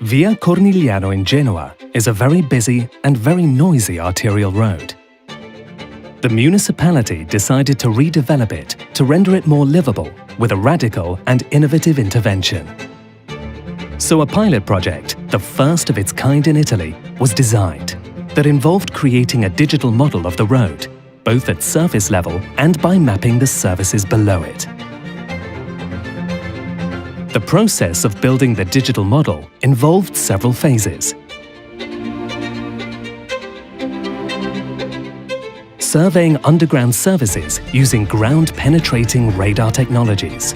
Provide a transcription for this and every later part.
Via Cornigliano in Genoa is a very busy and very noisy arterial road. The municipality decided to redevelop it to render it more livable with a radical and innovative intervention. So a pilot project, the first of its kind in Italy, was designed that involved creating a digital model of the road, both at surface level and by mapping the surfaces below it. The process of building the digital model involved several phases. Surveying underground surfaces using ground-penetrating radar technologies.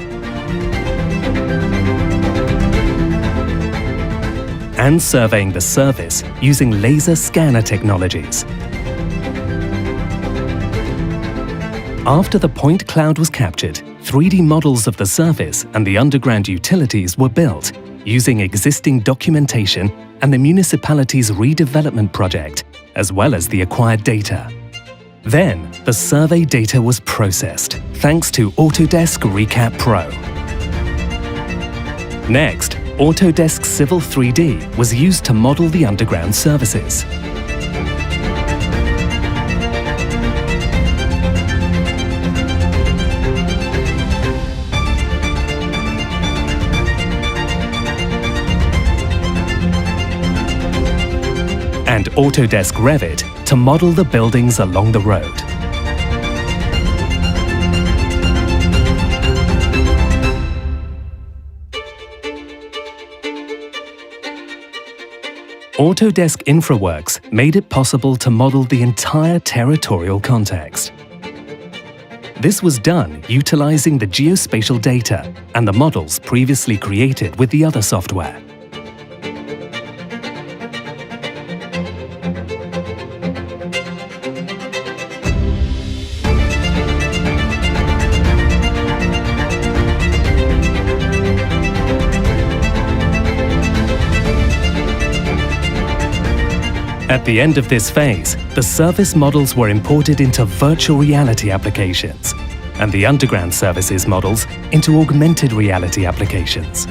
And surveying the surface using laser scanner technologies. After the point cloud was captured, 3D models of the surface and the underground utilities were built using existing documentation and the municipality's redevelopment project, as well as the acquired data. Then, the survey data was processed, thanks to Autodesk ReCap Pro. Next, Autodesk Civil 3D was used to model the underground surfaces. And Autodesk Revit to model the buildings along the road. Autodesk Infraworks made it possible to model the entire territorial context. This was done utilizing the geospatial data and the models previously created with the other software. At the end of this phase, the surface models were imported into virtual reality applications, and the underground surfaces models into augmented reality applications.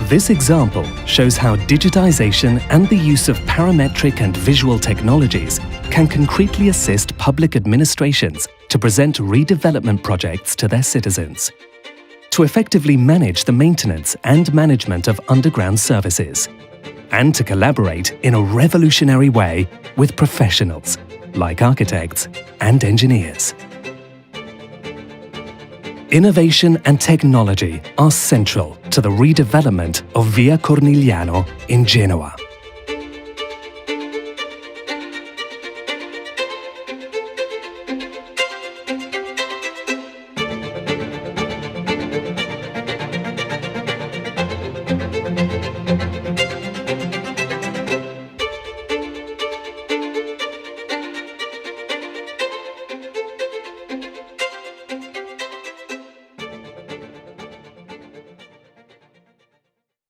This example shows how digitization and the use of parametric and visual technologies can concretely assist public administrations to present redevelopment projects to their citizens, to effectively manage the maintenance and management of underground services, and to collaborate in a revolutionary way with professionals like architects and engineers. Innovation and technology are central to the redevelopment of Via Cornigliano in Genoa.